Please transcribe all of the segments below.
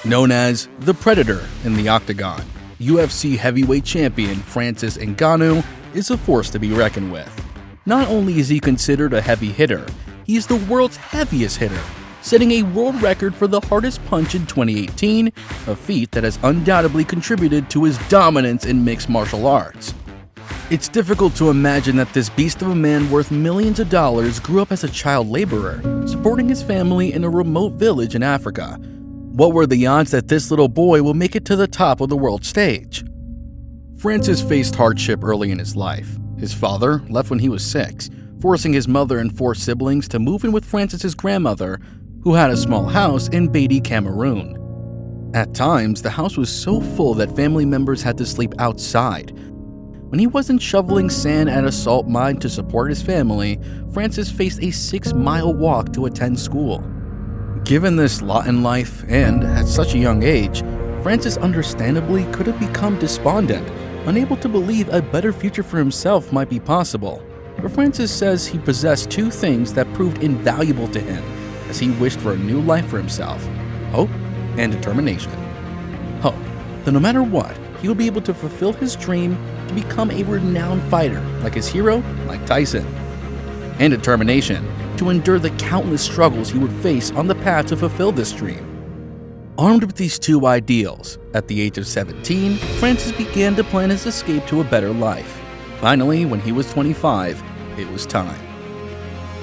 Known as the Predator in the Octagon, UFC heavyweight champion Francis Ngannou is a force to be reckoned with. Not only is he considered a heavy hitter, he is the world's heaviest hitter, setting a world record for the hardest punch in 2018, a feat that has undoubtedly contributed to his dominance in mixed martial arts. It's difficult to imagine that this beast of a man worth millions of dollars grew up as a child laborer, supporting his family in a remote village in Africa. What were the odds that this little boy will make it to the top of the world stage? Francis faced hardship early in his life. His father left when he was 6, forcing his mother and 4 siblings to move in with Francis's grandmother, who had a small house in Beatty, Cameroon. At times, the house was so full that family members had to sleep outside. When he wasn't shoveling sand at a salt mine to support his family, Francis faced a 6-mile walk to attend school. Given this lot in life, and at such a young age, Francis understandably could have become despondent, unable to believe a better future for himself might be possible. But Francis says he possessed 2 things that proved invaluable to him as he wished for a new life for himself: hope and determination. Hope that no matter what, he would be able to fulfill his dream to become a renowned fighter like his hero, Mike Tyson. And determination to endure the countless struggles he would face on the path to fulfill this dream. Armed with these 2 ideals, at the age of 17, Francis began to plan his escape to a better life. Finally, when he was 25, it was time.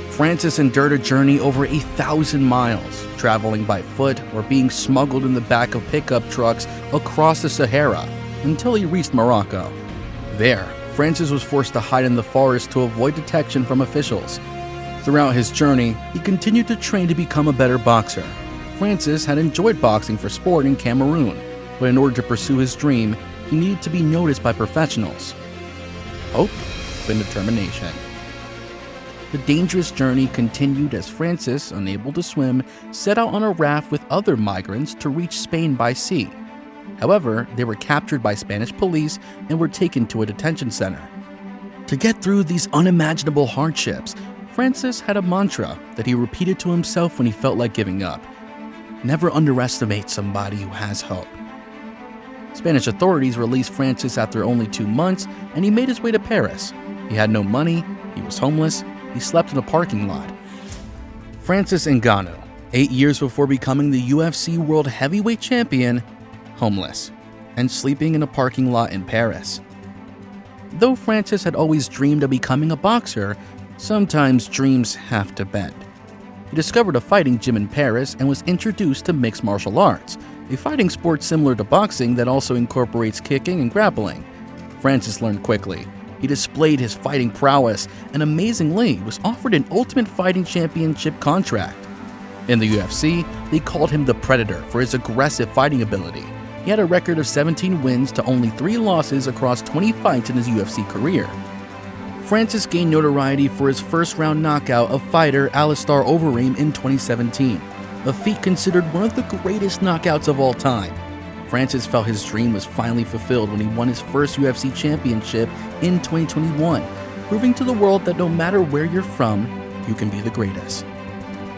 Francis endured a journey over 1,000 miles, traveling by foot or being smuggled in the back of pickup trucks across the Sahara until he reached Morocco. There, Francis was forced to hide in the forest to avoid detection from officials. Throughout his journey, he continued to train to become a better boxer. Francis had enjoyed boxing for sport in Cameroon, but in order to pursue his dream, he needed to be noticed by professionals. Hope and determination. The dangerous journey continued as Francis, unable to swim, set out on a raft with other migrants to reach Spain by sea. However, they were captured by Spanish police and were taken to a detention center. To get through these unimaginable hardships, Francis had a mantra that he repeated to himself when he felt like giving up: never underestimate somebody who has hope. Spanish authorities released Francis after only 2 months, and he made his way to Paris. He had no money, he was homeless, he slept in a parking lot. Francis Ngannou, 8 years before becoming the UFC World Heavyweight Champion, homeless, and sleeping in a parking lot in Paris. Though Francis had always dreamed of becoming a boxer, sometimes dreams have to bend. He discovered a fighting gym in Paris and was introduced to mixed martial arts, a fighting sport similar to boxing that also incorporates kicking and grappling. Francis learned quickly. He displayed his fighting prowess and amazingly was offered an Ultimate Fighting Championship contract. In the UFC, they called him the Predator for his aggressive fighting ability. He had a record of 17 wins to only 3 losses across 20 fights in his UFC career. Francis gained notoriety for his first-round knockout of fighter Alistair Overeem in 2017, a feat considered one of the greatest knockouts of all time. Francis felt his dream was finally fulfilled when he won his first UFC championship in 2021, proving to the world that no matter where you're from, you can be the greatest.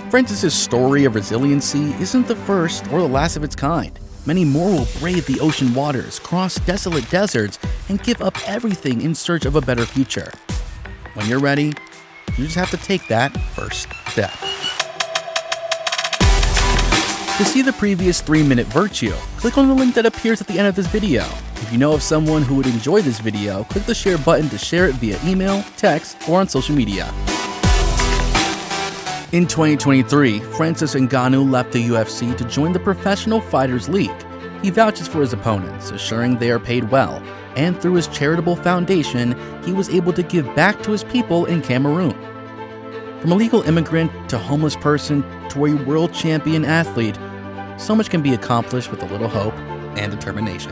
Francis's story of resiliency isn't the first or the last of its kind. Many more will brave the ocean waters, cross desolate deserts, and give up everything in search of a better future. When you're ready, you just have to take that first step. To see the previous 3-minute virtue, click on the link that appears at the end of this video. If you know of someone who would enjoy this video, click the share button to share it via email, text, or on social media. In 2023, Francis Ngannou left the UFC to join the Professional Fighters League. He vouches for his opponents, assuring they are paid well, and through his charitable foundation, he was able to give back to his people in Cameroon. From a legal immigrant to homeless person to a world champion athlete, so much can be accomplished with a little hope and determination.